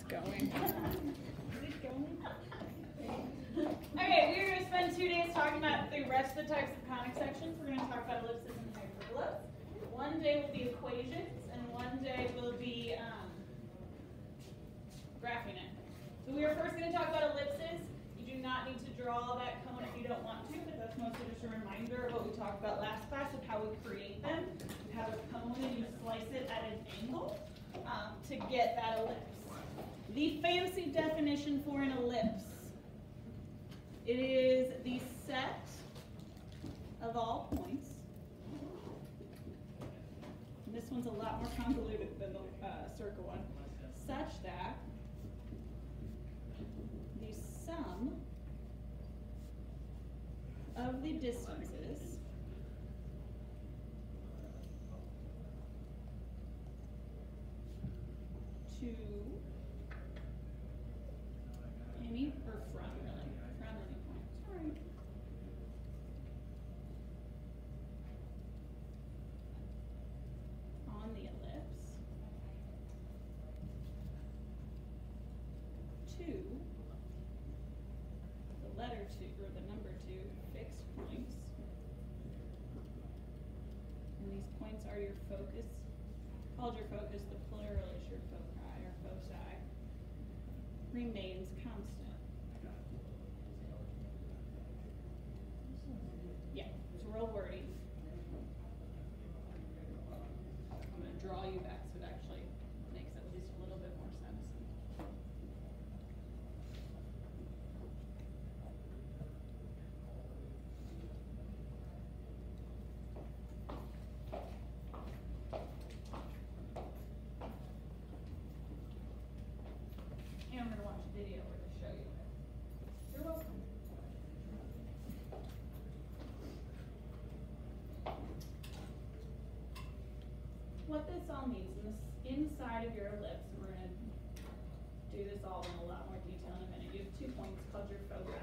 going. Is it going? Okay, we're going to spend 2 days talking about the rest of the types of conic sections. We're going to talk about ellipses and hyperbolas. One day will be equations, and one day will be graphing it. So we are first going to talk about ellipses. You do not need to draw that cone if you don't want to, but that's mostly just a reminder of what we talked about last class of how we create them. You have a cone and you slice it at an angle to get that ellipse. The fancy definition for an ellipse. It is the set of all points. And this one's a lot more convoluted than the circle one. Such that the sum of the distances to any, or from really, from any point, sorry. On the ellipse to the letter 2, or the number 2, fixed points. And these points are your focus, called your focus, the plural is your foci, or foci, remains constant. Yeah, it's real wordy. I'm going to draw you back so it actually makes at least a little bit more sense. And I'm going to watch a video where they show you it. You're welcome. What this all means, in this inside of your ellipse, and we're going to do this all in a lot more detail in a minute. You have 2 points called your foci.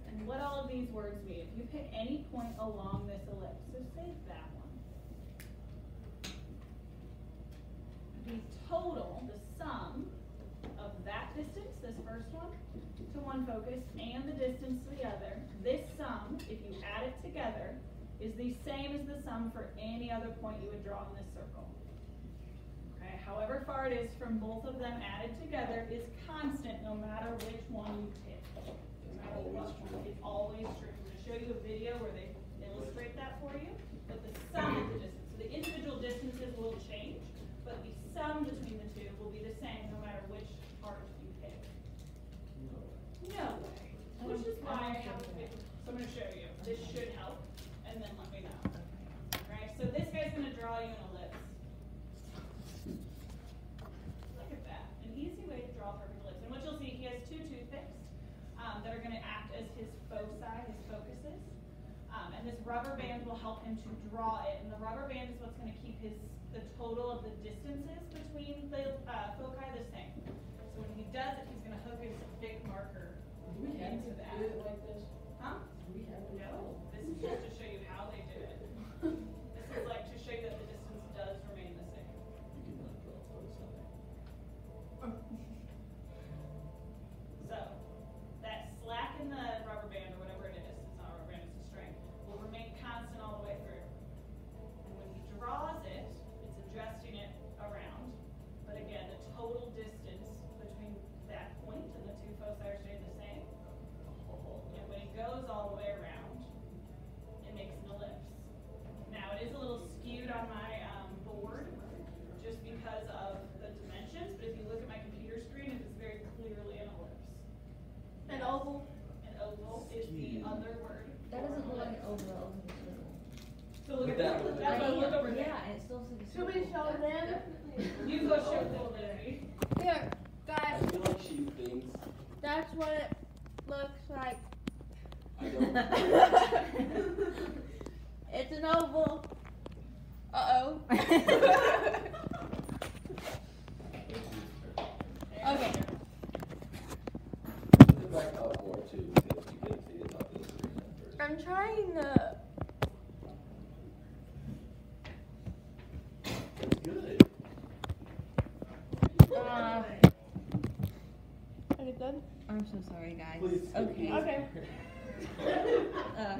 And what all of these words mean, if you pick any point along this ellipse, so say that one, the total, the sum of that distance, this first one, to one focus, and the distance to the other, this sum, if you add it together, is the same as the sum for any other point you would draw in this circle. Okay, however far it is from both of them added together is constant no matter which one you pick. No matter which one, it's always true. I'm going to show you a video where they illustrate that for you, but the sum of the distance, so the individual distances will change, but the sum between the two will be the same no matter which part you pick. No way. Which is why I have a video. So I'm going to show you. This should help, and then let me know. Alright, so this guy's going to draw you an ellipse. Look at that. An easy way to draw a perfect ellipse. And what you'll see, he has 2 toothpicks that are going to act as his foci, his focuses. And this rubber band will help him to draw it. And the rubber band is what's going to keep the total of the distances between the foci the same. So when he does it, he's going to hook his big marker into that. Do it like this? Huh? We have to No. This is just to show you how they did it. This is like to show you that the distance does remain the same. You can draw So that slack in the rubber band, or whatever it is, it's not a rubber band, it's a string, will remain constant all the way through. And when he draws it, it's adjusting it around. But again, the total distance between that point and the 2 foci are staying the same. And when it goes all the way around, it makes an ellipse. Now, it is a little skewed on my board just because of the dimensions, but if you look at my computer screen, it is very clearly an ellipse. An oval? An oval is the other word. That doesn't look like an oval. So look at But that. that That's what look over there. Yeah, and it still says. Should we show them? You go show them, Lizzie. Here, guys, I feel like she thinks that's what it looks like. I don't. It's an oval. Uh-oh. Okay. Put it back up more too, because you can see it up in the screen at first. I'm trying to. so sorry, guys. Please. Okay. Okay. Uh,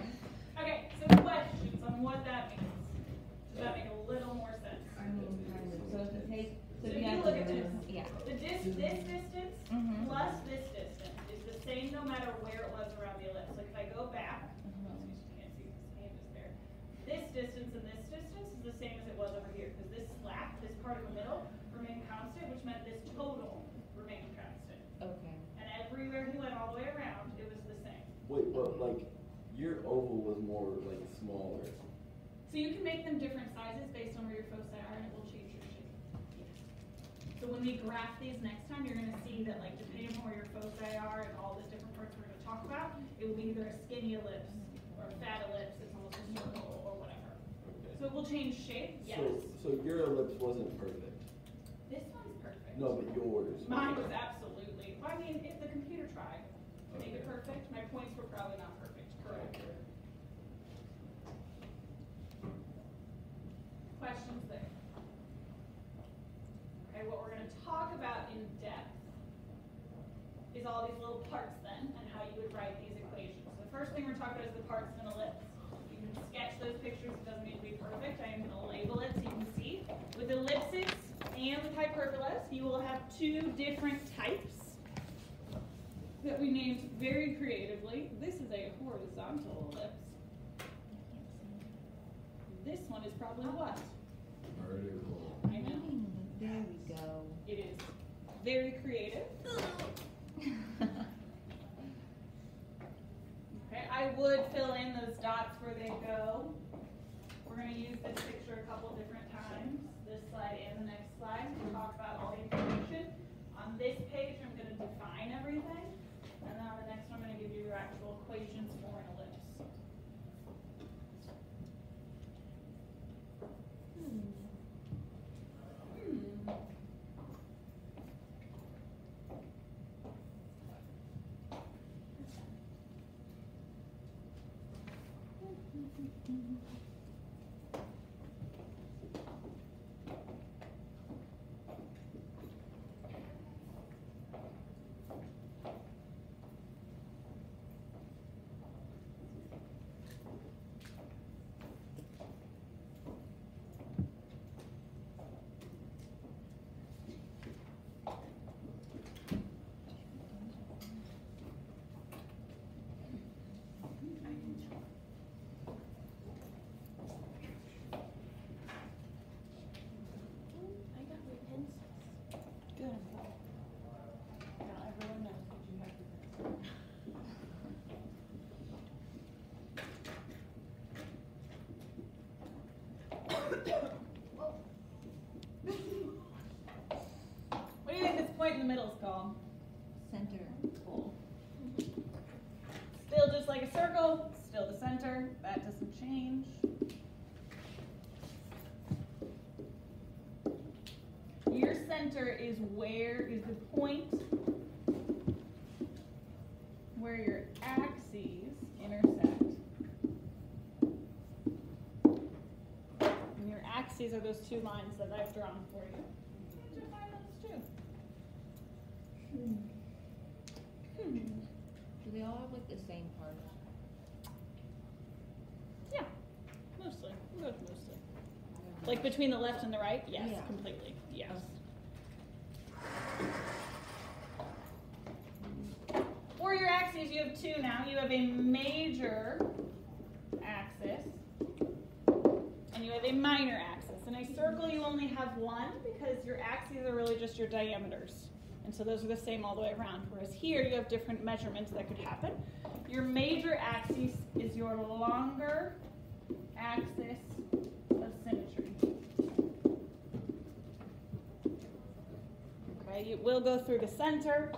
Okay, so questions on what that means. Does that make a little more sense? I mean, kind of. So to take, So so if you you have look to at do this, yeah. this distance Mhm. plus this distance is the same no matter where it was around the ellipse. Like if I go back, can't see his hand is there. This distance and this distance is the same as it was over here because this slack, this part in the middle, remained constant, which meant this total remained constant. Okay. And everywhere he went all the way around, it was the same. Wait, but like, your oval was more like smaller. So you can make them different sizes based on where your foci are, and it will change your shape. So when we graph these next time, you're going to see that, like, depending on where your foci are and all the different parts we're going to talk about, it will be either a skinny ellipse or a fat ellipse. It's almost a circle or whatever. Okay. So it will change shape. Yes. So your ellipse wasn't perfect. This one's perfect. No, but yours. Mine was absolutely. Well, I mean, if the computer tried to make it Okay. perfect, my points were probably not perfect. Correct. Okay. Questions there? Okay, what we're going to talk about in depth is all these little parts then and how you would write these equations. The first thing we're talking about is the parts of an ellipse. You can sketch those pictures. It doesn't need to be perfect. I am going to label it so you can see. With ellipses and with hyperbolas, you will have two different types that we named very creatively. This is a horizontal ellipse. This one is probably what? Vertical. I know. There we go. It is very creative. Okay, I would fill in those dots where they go. We're going to use this picture a couple different times, this slide and the next slide, to talk about all the information. On this page, I'm going to define everything, and then on the next one, I'm going to give you your actual equations for an ellipse. What do you think this point in the middle is called? Center. Cool. Still just like a circle, still the center. That doesn't change. Your center is the point where your axes intersect. And your axes are those two lines that I've drawn for you. You can define those too. Do they all have like the same parts? Yeah, mostly. Mostly. Like between the left and the right? Yes, Yeah. completely. Yes. For your axes, you have two now. You have a major axis and you have a minor axis. In a circle, you only have one because your axes are really just your diameters. And so those are the same all the way around. Whereas here, you have different measurements that could happen. Your major axis is your longer axis of symmetry. Okay, it will go through the center,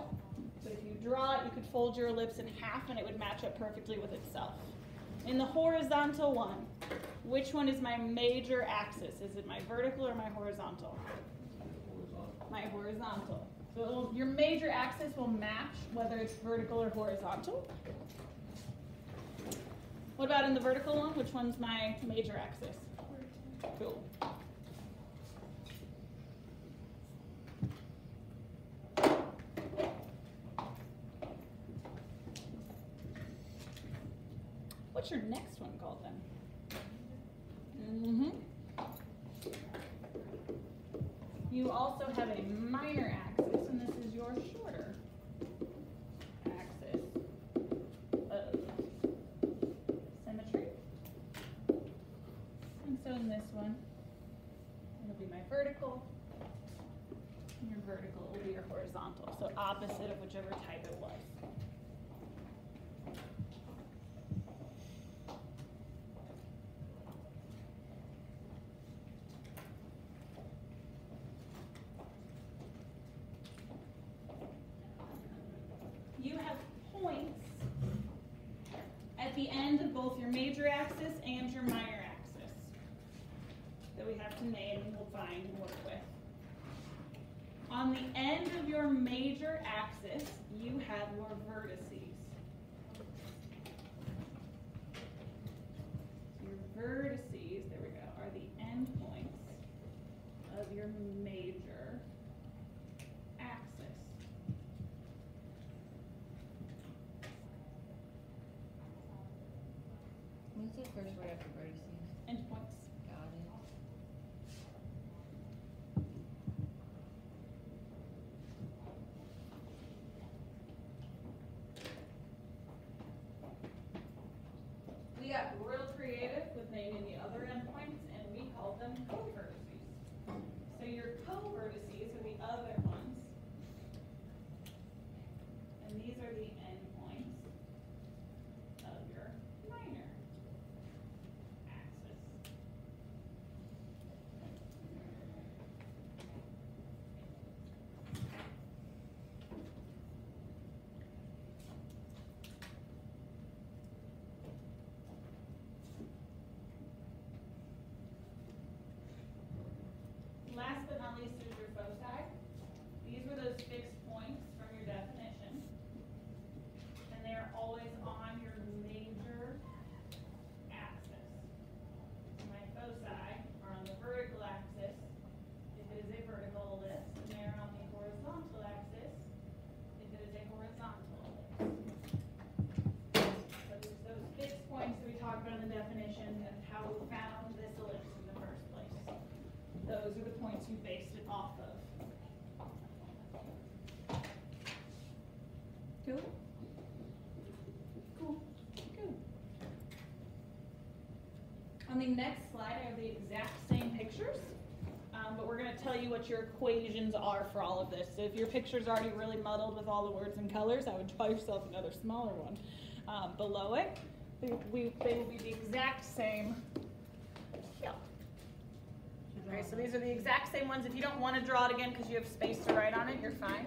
but if you draw it, you could fold your ellipse in half and it would match up perfectly with itself. In the horizontal one, which one is my major axis? Is it my vertical or my horizontal? Horizontal. My horizontal. So your major axis will match whether it's vertical or horizontal. What about in the vertical one? Which one's my major axis? Cool. what's your next one called then? Mm-hmm. You also have a minor axis, and this is your shorter axis of symmetry. And so in this one, it'll be my vertical, and your vertical will be your horizontal, so opposite of whichever type it was. You have points at the end of both your major axis and your minor axis that we have to name and we'll find and work with. On the end of your major axis, you have your vertices. Your vertices, there we go, are the end points of your major axis. What's the first word after vertices? Endpoints. Got it. We got real creative with naming the other endpoints, and we called them co-vertices. So your co-vertices are the other ones, and these are the endpoints of your minor axis. Last but not least is your foci. These were those fixed points from your definition, and they are always on your major axis. So my foci are on the vertical axis if it is a vertical ellipse, and they are on the horizontal axis if it is a horizontal ellipse. So there's those fixed points that we talked about in the definition and how we found this ellipse in the first place. Those are the points you based it off of. Cool? Cool. Good. On the next slide, I have the exact same pictures, but we're going to tell you what your equations are for all of this. So if your picture's already really muddled with all the words and colors, I would draw yourself another smaller one below it. They will be the exact same. Yeah. Okay, so these are the exact same ones. If you don't want to draw it again because you have space to write on it, you're fine.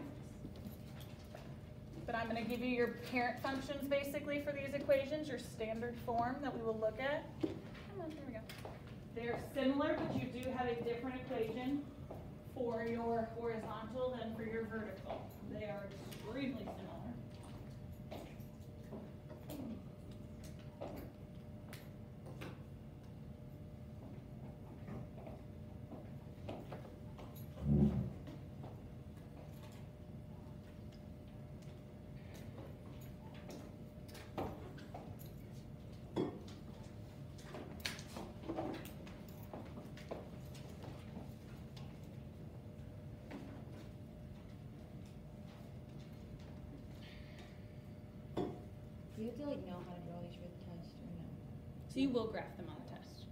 But I'm going to give you your parent functions basically for these equations, your standard form that we will look at. Come on, here we go. They're similar, but you do have a different equation for your horizontal than for your vertical. They are extremely similar. Do you have to like know how to draw these for the test or no? So you will graph them on the test.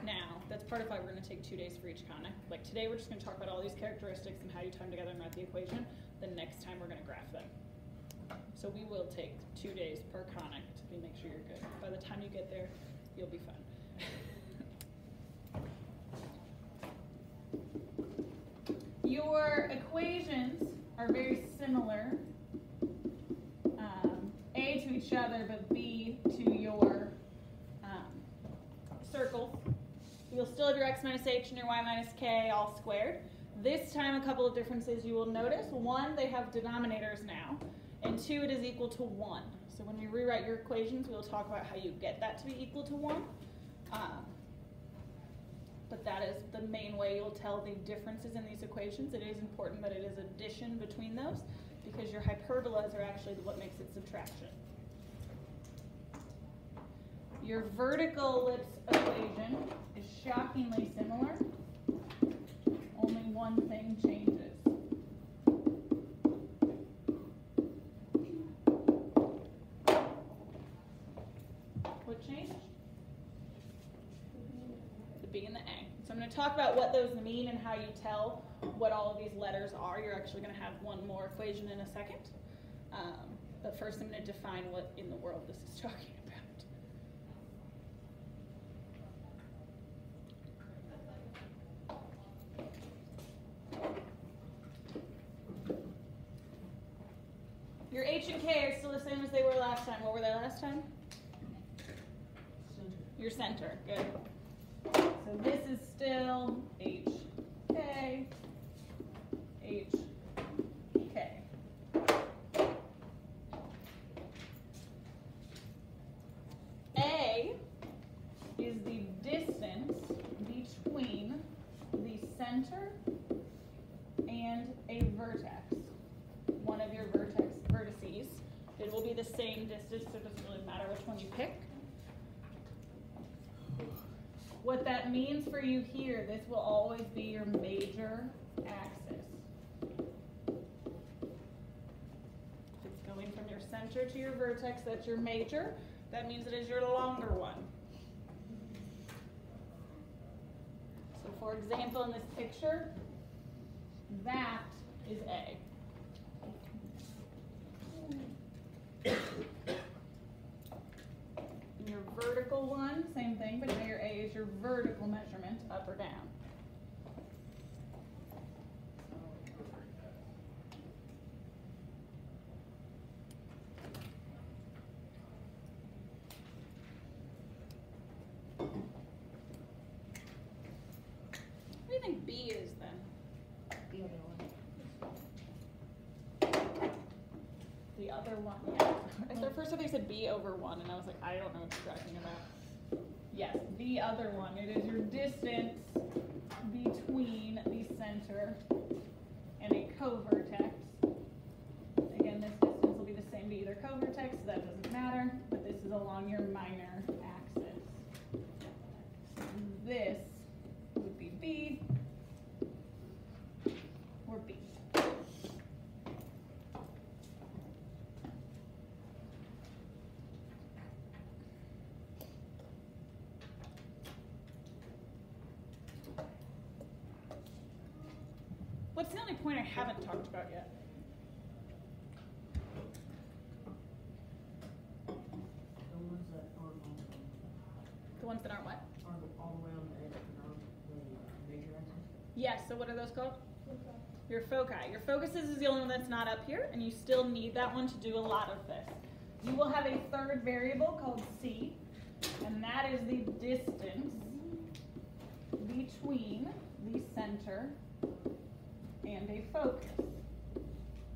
Now, that's part of why we're going to take 2 days for each conic. Like today we're just going to talk about all these characteristics and how you tie them together and write the equation. The next time we're going to graph them. So we will take 2 days per conic to make sure you're good. By the time you get there, you'll be fine. Your equations are very similar, A to each other, but B to your circles. You'll still have your x minus h and your y minus k all squared. This time, a couple of differences you will notice. One, they have denominators now, and two, it is equal to 1. So when we rewrite your equations, we'll talk about how you get that to be equal to 1. But that is the main way you'll tell the differences in these equations. It is important that it is addition between those because your hyperbolas are actually what makes it subtraction. Your vertical ellipse equation is shockingly similar. Only one thing changes. What changed? The B and the A. So I'm going to talk about what those mean and how you tell what all of these letters are. You're actually going to have one more equation in a second. But first I'm going to define what in the world this is talking about. Your H and K are still the same as they were last time. What were they last time? Center. Your center. Good. So this is still H, K, H, K. A is the distance between the center and a vertex. One of your vertices. It will be the same distance, so it doesn't really matter which one you pick. What that means for you here, this will always be your major axis. If it's going from your center to your vertex, that's your major. That means it is your longer one. So for example, in this picture, that is A. Your vertical one, same thing, but now your A is your vertical measurement, up or down. What do you think B is then? The other one. The other one, yeah. At first I think I said B over 1, and I was like, I don't know what you're talking about. Yes, the other one. It is your distance between the center and a covertex. Again, this distance will be the same to either covertex, so that doesn't matter, but this is along your minor axis. This would be B or B. What's the only point I haven't talked about yet? The ones that aren't on The ones that aren't what? are all the way on the edge and on the major axis. Yes, so what are those called? Your foci. Your focuses is the only one that's not up here, and you still need that one to do a lot of this. You will have a third variable called C, and that is the distance between the center and a focus.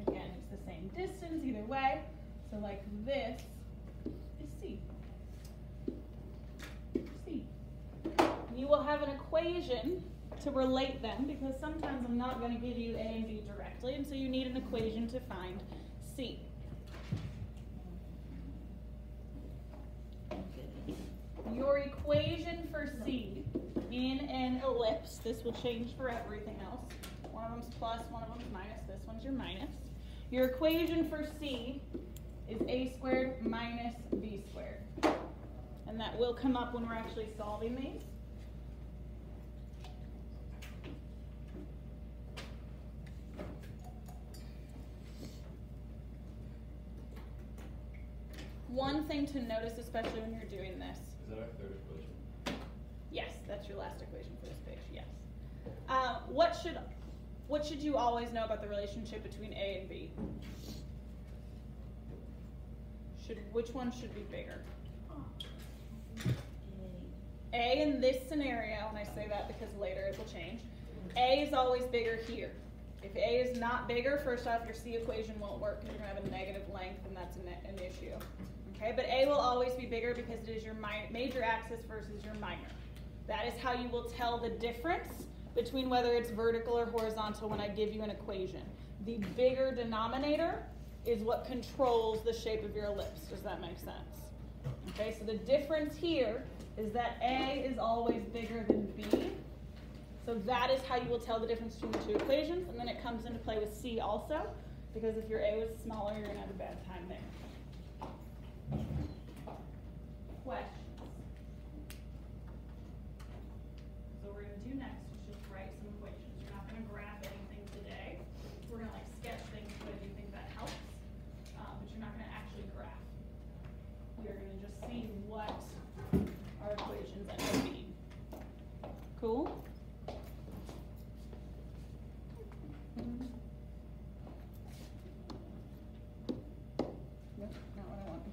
Again, it's the same distance either way, so like this is C. C. You will have an equation to relate them, because sometimes I'm not going to give you A and B directly, and so you need an equation to find C. Your equation for C in an ellipse, this will change for everything else. One of them's plus, one of them's minus, this one's your minus. Your equation for C is A squared minus B squared. And that will come up when we're actually solving these. One thing to notice, especially when you're doing this. Is that our third equation? Yes, that's your last equation for this page, yes. What should you always know about the relationship between A and B? Which one should be bigger? A in this scenario, and I say that because later it will change, A is always bigger here. If A is not bigger, first off, your C equation won't work because you're going to have a negative length, and that's an issue. Okay, but A will always be bigger because it is your major axis versus your minor. That is how you will tell the difference between whether it's vertical or horizontal when I give you an equation. The bigger denominator is what controls the shape of your ellipse. Does that make sense? Okay, so the difference here is that A is always bigger than B. So that is how you will tell the difference between the two equations. And then it comes into play with C also, because if your A was smaller, you're going to have a bad time there. Questions? So what we're going to do next is just write some equations. You're not going to graph anything today. We're going to like sketch things so if you think that helps, but you're not going to actually graph. You're going to just see what our equations end up being. Cool? Nope, not what I want.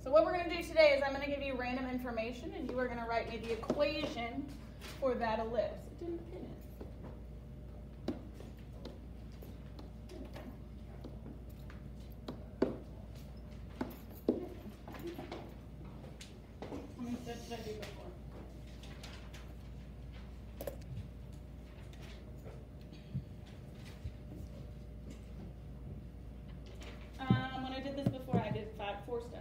So what we're going to do today is I'm going to give you random information, and you are going to write me the equation for that ellipse. It didn't pin it. How many steps did I do before? When I did this before, I did 4 steps.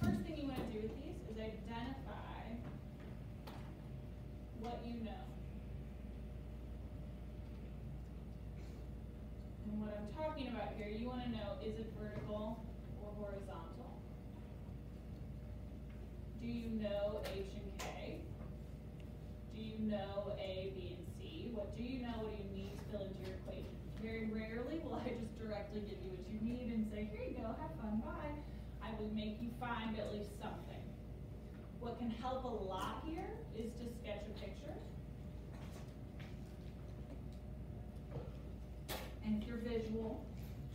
First thing you want to do with these is identify what you know. And what I'm talking about here, you want to know, is it vertical or horizontal? Do you know H and K? Do you know A, B, and C? What do you know? What do you need to fill into your equation? Very rarely will I just directly give you what you need and say, here you go, have fun, bye. I will make you find at least something. What can help a lot here is to sketch a picture. And if you're visual,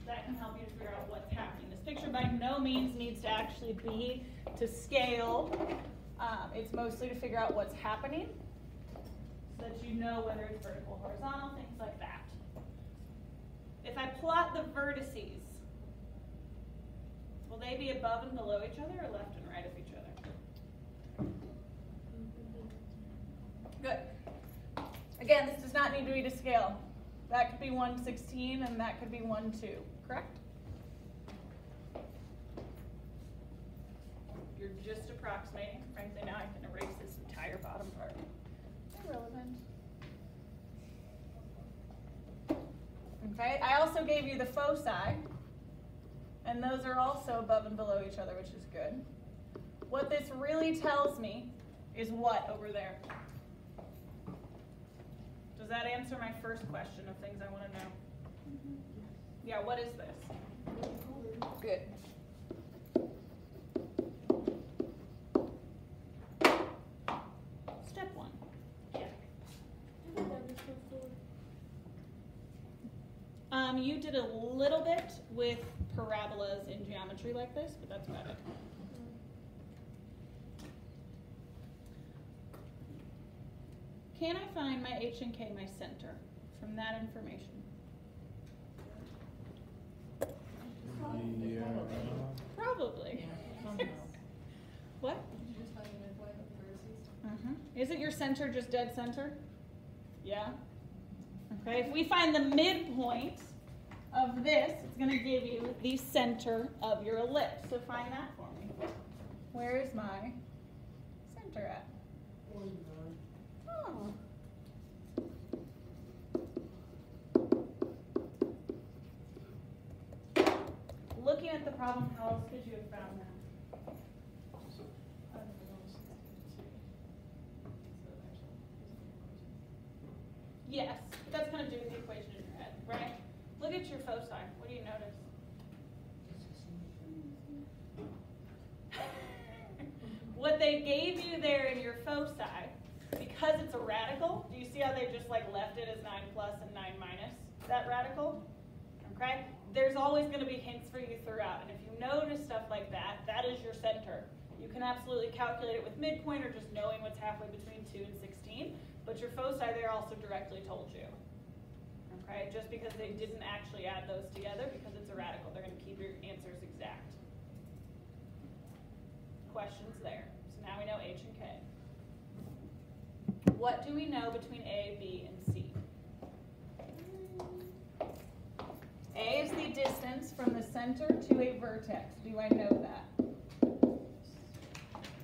that can help you to figure out what's happening. This picture by no means needs to actually be to scale. It's mostly to figure out what's happening so that you know whether it's vertical, horizontal, things like that. If I plot the vertices, will they be above and below each other or left and right of each other? Good. Again, this does not need to be to scale. That could be 1/16 and that could be 1/2, correct? You're just approximating. Frankly, now I can erase this entire bottom part. Irrelevant. Okay, I also gave you the foci, and those are also above and below each other, which is good. What this really tells me is what over there? Does that answer my first question of things I want to know? Yeah, what is this? Good. Step 1. Yeah. You did a little bit with parabolas in geometry like this, but that's about it. Can I find my H and K, my center, from that information? Yeah. Probably. What? Did you just find the midpoint of the vertices? Is it your center just dead center? Yeah? Okay, if we find the midpoint of this, it's going to give you the center of your ellipse. So find that for me. Where is my center at? Oh. at the problem, how else could you have found that? Yes, but that's going to do with the equation in your head, right? Look at your foci. What do you notice? What they gave you there in your foci, because it's a radical, do you see how they just like left it as 9 plus and 9 minus that radical? Okay? There's always going to be hints for you throughout, and if you notice stuff like that, that is your center. You can absolutely calculate it with midpoint or just knowing what's halfway between 2 and 16, but your foci there also directly told you. Okay? Just because they didn't actually add those together, because it's a radical, they're going to keep your answers exact. Questions there. So now we know H and K. What do we know between A, B, and C? A is the distance from the center to a vertex. Do I know that?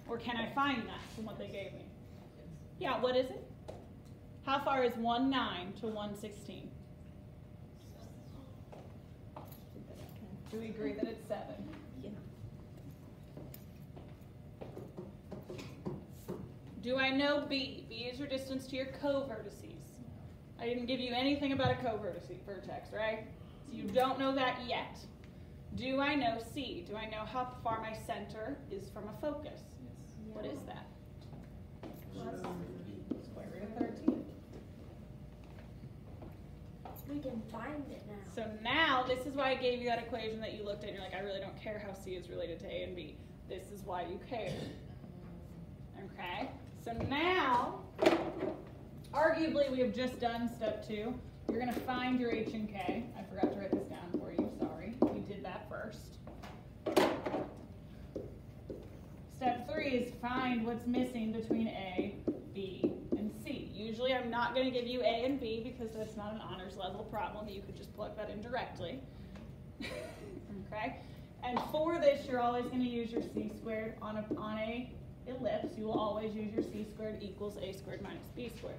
Or can I find that from what they gave me? Yeah, what is it? How far is 1, 9 to 1, 16? Do we agree that it's 7? Yeah. Do I know B? B is your distance to your co-vertices. I didn't give you anything about a co-vertex, right? So you don't know that yet. Do I know C? Do I know how far my center is from a focus? Yes. What is that? Square root of 13. We can find it now. So now, this is why I gave you that equation that you looked at and you're like, I really don't care how C is related to A and B. This is why you care. Okay? So now, arguably we have just done step 2. You're going to find your H and K. I forgot to write this down for you, sorry. We did that first. Step 3 is find what's missing between A, B, and C. Usually I'm not going to give you A and B because that's not an honors level problem. You could just plug that in directly. Okay? And for this, you're always going to use your C squared on a ellipse. You will always use your C squared equals A squared minus B squared.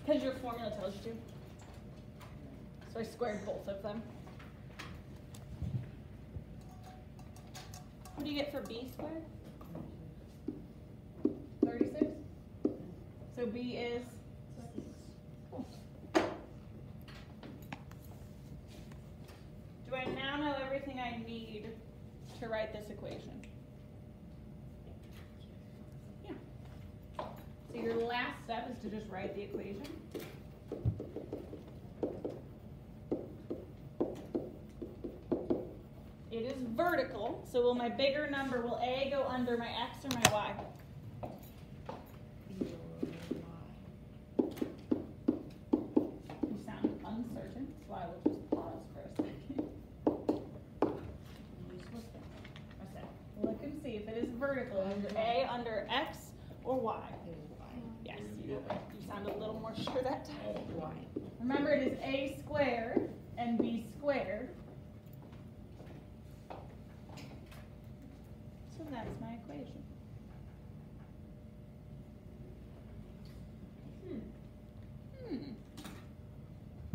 Because your formula tells you to. So I squared both of them. What do you get for B squared? 36? So B is? Cool. Do I now know everything I need to write this equation? Yeah. So your last step is to just write the equation. It is vertical, so will my bigger number, will A go under my X or my Y? You sound uncertain, so I will just pause for a second. I said, look and see if it is vertical. Is A under X or Y? Yes, you sound a little more sure that time. Y. Remember, it is A squared and B squared. So that's my equation.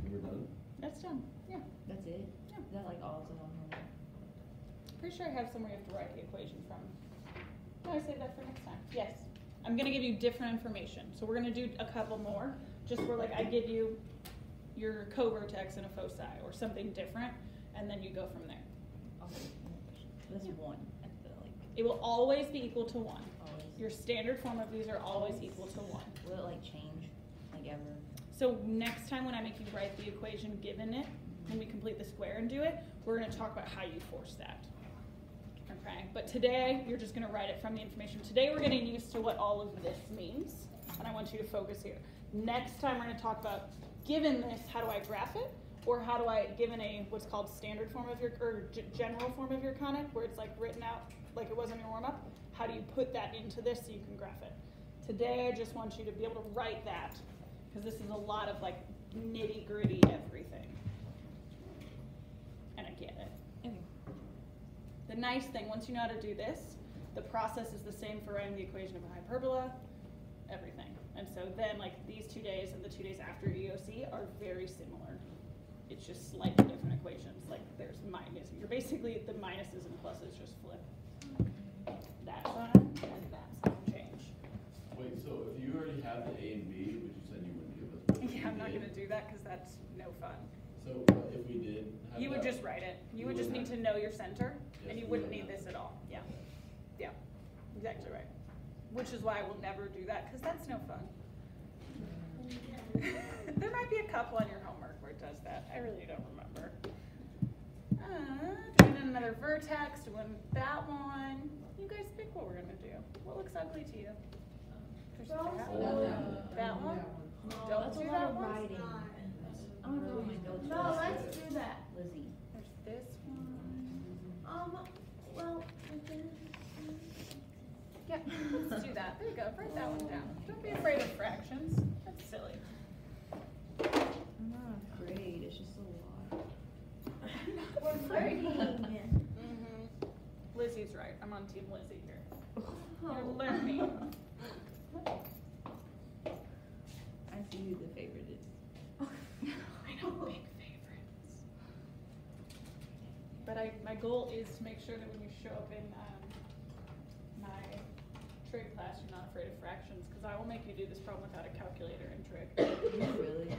You're done? That's done. Yeah. That's it? Yeah. Is that like all it's on here? Pretty sure I have somewhere you have to write the equation from. No, I saved that for next time. Yes. I'm going to give you different information. So we're going to do a couple more, just where like I give you your co-vertex and a foci or something different, and then you go from there. Okay. This is 1. At the, like, It will always be equal to 1. always. Your standard form of these are always equal to 1. Will it like change? Like ever? So next time when I make you write the equation given it, when we complete the square and do it, we're going to talk about how you force that. Okay, but today you're just going to write it from the information. Today we're getting used to what all of this means, and I want you to focus here. Next time we're going to talk about, given this, how do I graph it? Or how do I, given a what's called standard form of your, or general form of your conic, where it's like written out like it was in your warm-up, how do you put that into this so you can graph it? Today I just want you to be able to write that Because this is a lot of like nitty gritty everything. And I get it. Okay. The nice thing, once you know how to do this, the process is the same for writing the equation of a hyperbola, everything. And so then like these 2 days and the 2 days after EOC are very similar. It's just slightly different equations. Like there's minus, you're basically, the minuses and pluses just flip. That sign and that sign change. Wait, so if you already have the A and B, which you said you wouldn't give us. but if Yeah, we I'm not did- gonna do that because that's no fun. So if we did have You would that- just write it. You we would just would need to have- know your center, Yes, and you we wouldn't would need have this that. at all. Yeah. Yeah, exactly right. Which is why I will never do that, because that's no fun. There might be a couple on your homework where it does that. I really don't remember. Doing another vertex, doing that one. You guys pick what we're gonna do. What looks ugly to you? There's Well, that Oh, one. yeah. That one? No, Don't that's do a that lot of one? writing. I'm gonna go with my go-to. No, let's do that. Lizzie. There's this one. Well, Yeah, let's do that. There you go. Write that one down. Don't be afraid of fractions. That's silly. I'm not afraid, it's just a lot. we're learning. Mm-hmm. Lizzie's right. I'm on team Lizzie here. You're learning. I see who the favorite is. I know, big favorites. But my goal is to make sure that when you show up in my trig class, you're not afraid of fractions, because I will make you do this problem without a calculator in trig. Really?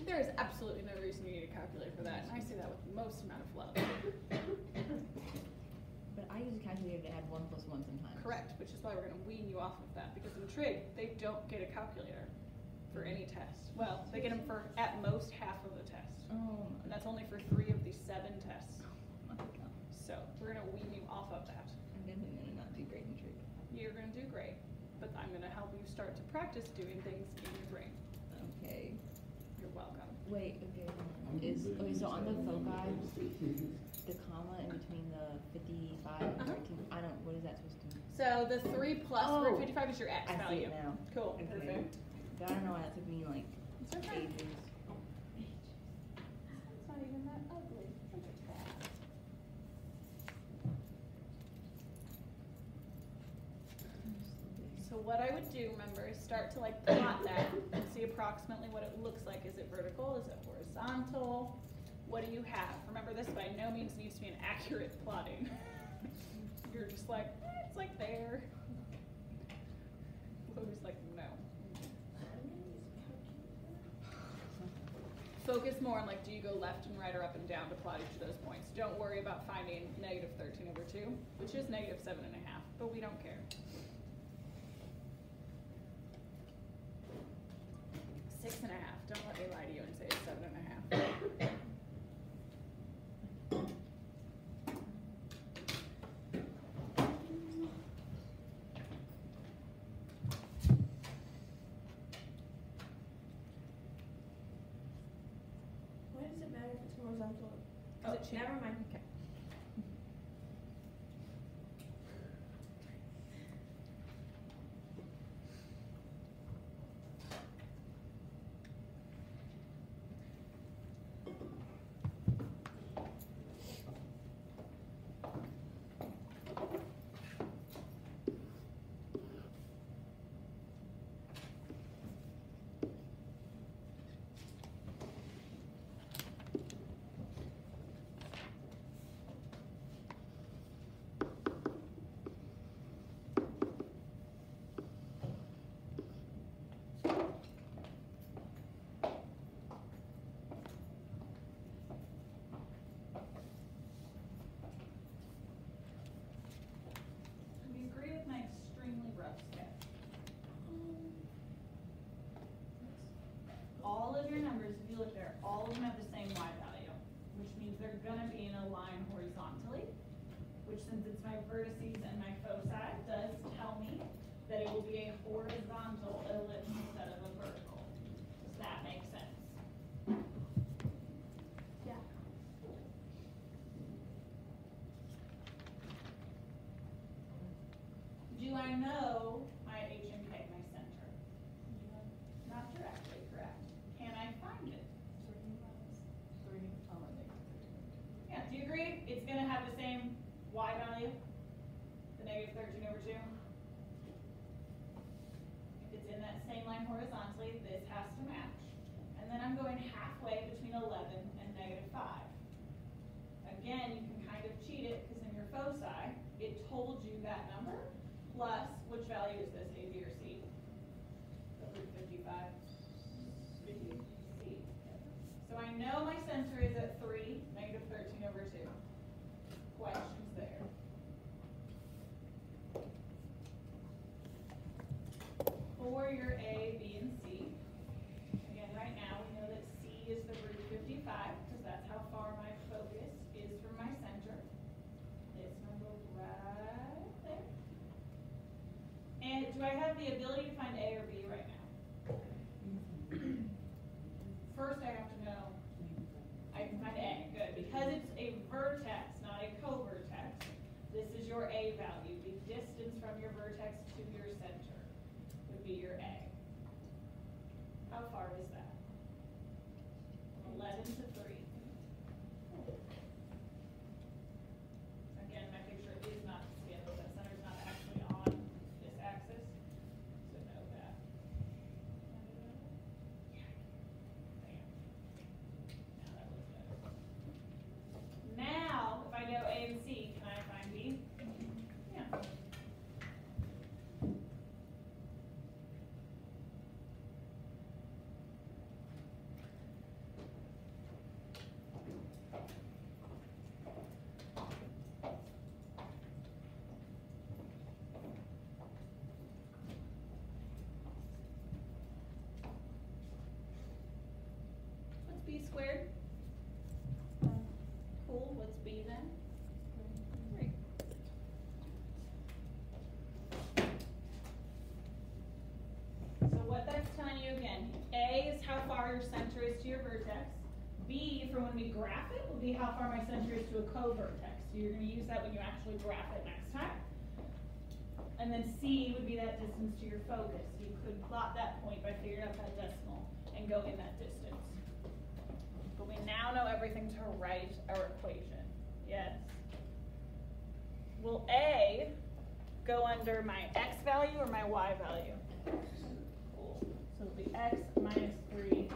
There is absolutely no reason you need a calculator for that, and I say that with the most amount of love. But I use a calculator to add 1 + 1 sometimes. Correct, which is why we're going to wean you off of that, because in trig, they don't get a calculator for any test. Well, they get them for at most half of the test, Oh and my that's only for 3 of the 7 tests. god. So we're going to wean you off of that. I'm definitely gonna not do great in trig. You're going to do great, but I'm going to help you start to practice doing things in your brain. Okay. You're welcome. Wait, okay. Okay, so on the foci, the comma in between the 55 and 13, I don't, what is that supposed to mean? So the 3 plus Oh, root 55 is your x I see value. it now. Cool, Okay. perfect. But I don't know why that took me like It's okay. ages. It's not even that ugly. Look at that. So what I would do, remember, is start to like plot that and see approximately what it looks like. Is it vertical? Is it horizontal? What do you have? Remember, this by no means needs to be an accurate plotting. You're just like, it's like there. Chloe's like, no. Focus more on like, do you go left and right or up and down to plot each of those points. Don't worry about finding negative 13/2, which is negative 7.5, but we don't care. 6.5. Don't let me lie to you and say it's 7.5. Why does it matter if it's horizontal? Is it cheap? Never mind. Okay. Do you agree with my extremely rough sketch? All of your numbers, if you look there, all of them have the same y value, which means they're gonna be in a line horizontally, which since it's my vertices and my foci, does tell me that it will be a horizontal ellipse instead of a vertical. Does that make sense? Yeah. Do I know my H and K, my center? not directly correct. Can I find it? 3, comma, negative 13. Yeah, do you agree? It's gonna have the same y value, the negative 13 over 2. If it's in that same line horizontally, this has to match. And then I'm going halfway between 11 and negative 5. Again, you can kind of cheat it because in your foci, it told you that number plus, which value is this, A, B, or C? The root 55. C. So I know my center is at 3, negative 13 over 2. Questions there? For your A, B, and C, again, right now we know that C is the root 55 because that's how far my focus is from my center. This number right there. And do I have the ability to find A or B right now? First I have to know I can find A, good. Because it's a vertex, not a covertex, this is your A value. The distance from your vertex to your center would be your A. How far is that? From 11 to 3. Again, my picture is not scaled. That center is not actually on this axis, so know that. Now, if I know A and C, can I find B? Yeah. What's B squared? Cool, what's B then? 3. So what that's telling you again, A is how far your center is to your vertex. B, for when we graph it, will be how far my center is to a covertex. So you're going to use that when you actually graph it next time. And then C would be that distance to your focus. You could plot that point by figuring out that decimal and go in that distance. But we now know everything to write our equation. Yes. Will A go under my x value or my y value? Cool. So it'll be x minus 3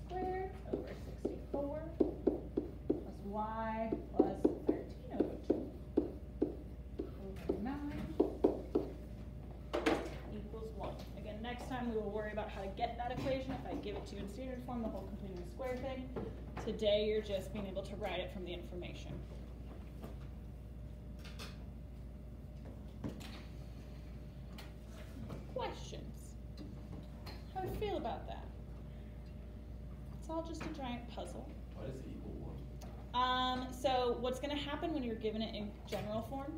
squared over 64 plus y plus 13 over 2 over 9 equals 1. Again, next time we will worry about how to get that equation. If I give it to you in standard form, the whole completing the square thing. Today, you're just being able to write it from the information. Questions? How do you feel about that? It's all just a giant puzzle. Why does it equal 1? So what's going to happen when you're given it in general form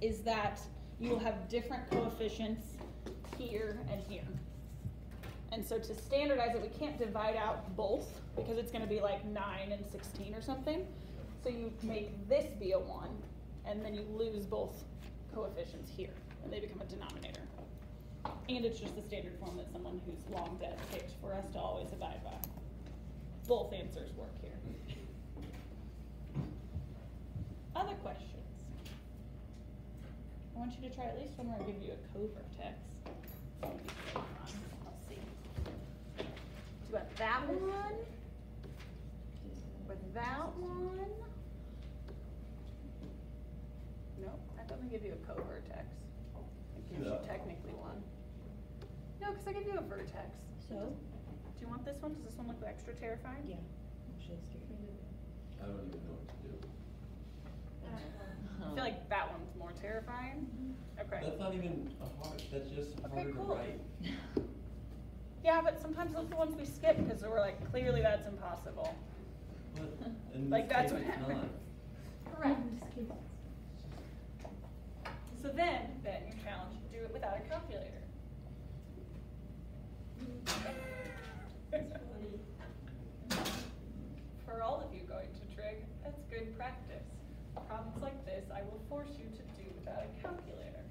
is that you will have different coefficients here and here. And so to standardize it, we can't divide out both because it's going to be like 9 and 16 or something. So you make this be a 1, and then you lose both coefficients here, and they become a denominator. And it's just the standard form that someone who's long dead picked for us to always abide by. Both answers work here. Other questions? I want you to try at least one where I give you a covertex. Let's see. Do you want that one? Or that one? Nope, that doesn't give you a covertex. It gives you technically one. No, because I give you a vertex. So? Do you want this one? Does this one look extra terrifying? Yeah. Actually, it's scary. I don't even know what to do. I feel like that one's more terrifying. Okay. That's not even a hard, that's just harder to cool. write. Yeah, but sometimes those are the ones we skip because we're like, clearly that's impossible. But in Like, this that's case, what it's happened. not. Correct. So then your challenge, do it without a calculator. For all of you going to trig, that's good practice. Problems like this, I will force you to do without a calculator.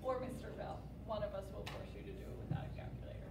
Or Mr. Bell, one of us will force you to do it without a calculator.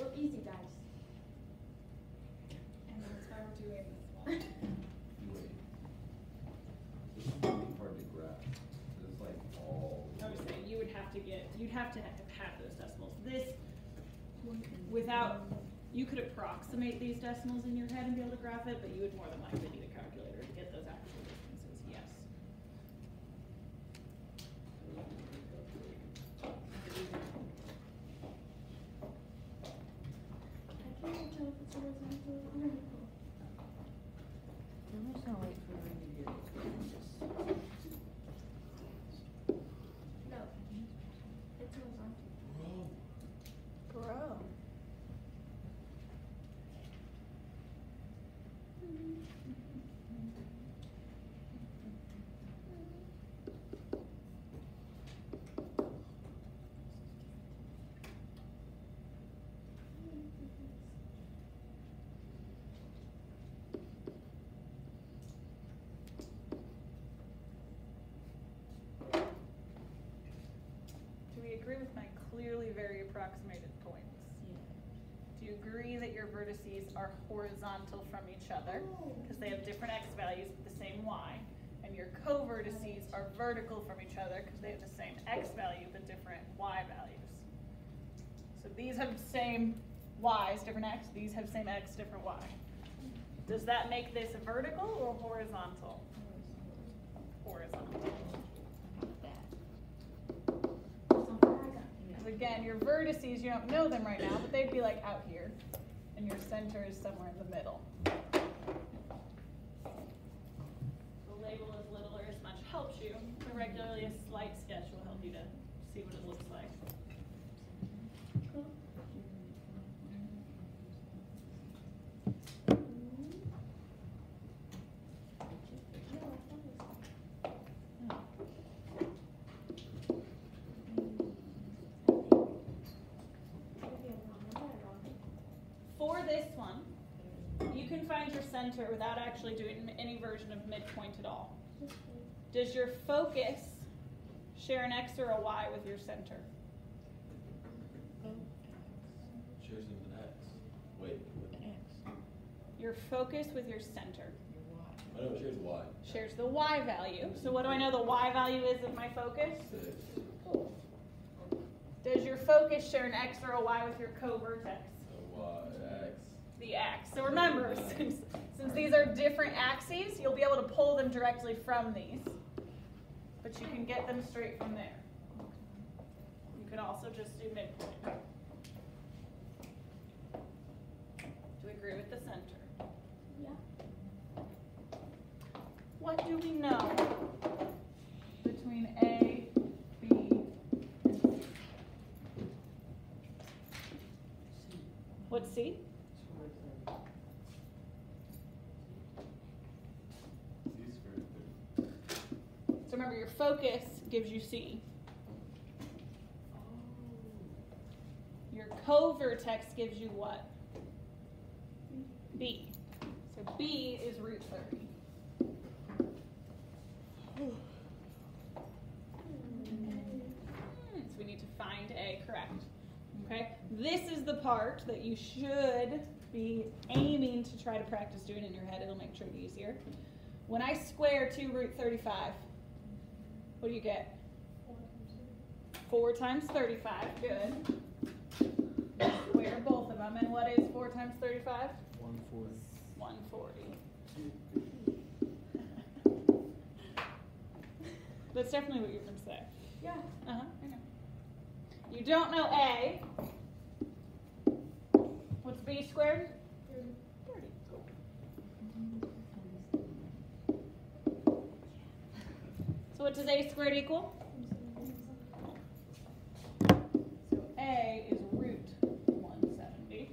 real easy, guys. And that's why we're doing this one. Wait. This is gonna be hard to grasp. This is like all. I was saying, you'd have to have those decimals. This, without, you could approximate these decimals in your head and be able to graph it, but you would more than likely need a calculator to get those actual distances, yes. I can't tell if it's horizontal or vertical. I'm just gonna wait for her to do it. No. It's horizontal. Bro. Do we agree with my clearly very approximated points? Yeah. Do you agree that your vertices are horizontal from each other? Because they have different x values but the same y. And your co-vertices are vertical from each other because they have the same x value but different y values. So these have the same y's, different x. These have same x, different y. Does that make this vertical or horizontal? Horizontal. Because again, your vertices, you don't know them right now, but they'd be like out here. And your center is somewhere in the middle. The label as little or as much helps you. Regularly, a slight sketch will help you to see what it looks like. For this one, you can find your center without actually doing any version of midpoint at all. Does your focus share an x or a y with your center? Shares an X. Wait. Your focus with your center I know it shares Y. shares the y value. So what do I know the y value is of my focus? 6. Does your focus share an x or a y with your co-vertex? So Y, X. The x. So remember, since these are different axes, you'll be able to pull them directly from these. But you can get them straight from there. You can also just do midpoint. Do we agree with the center? Yeah. What do we know between A, B, and C? What's C? C squared. So remember, your focus gives you C. Your co-vertex gives you what? B. So B is root 30. So we need to find A, correct. Okay? This is the part that you should be aiming to try to practice doing in your head. It'll make trig easier. When I square 2 root 35, what do you get? 4 times 35, good. Square both of them, and what is 4 times 35? 140. 140. That's definitely what you're going to say. Yeah. Uh-huh, I know. You don't know A. What's B squared? 30. So what does A squared equal? So A is root 170.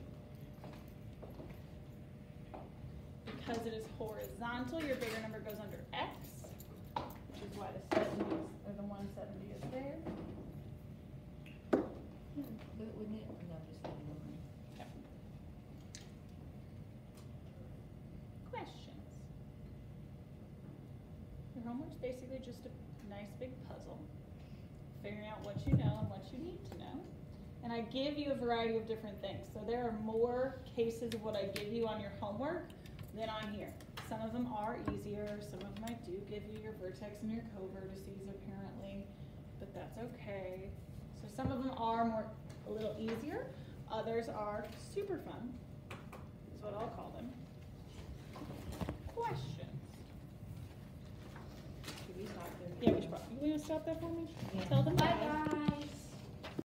Because it is horizontal, your bigger number goes under X, which is why the 70 is, or the 170 is there. But wouldn't it? No, just leave it alone. Okay. Questions? Your homework's basically just a nice big puzzle, figuring out what you know and what you need to know. And I give you a variety of different things. So there are more cases of what I give you on your homework than on here. Some of them are easier, some of them I do give you your vertex and your covertices apparently, but that's okay. So some of them are a little easier, others are super fun, is what I'll call them. Questions? Should we stop there? Yeah, we should probably, you wanna stop that for me? Yeah. Tell them Bye, bye. guys.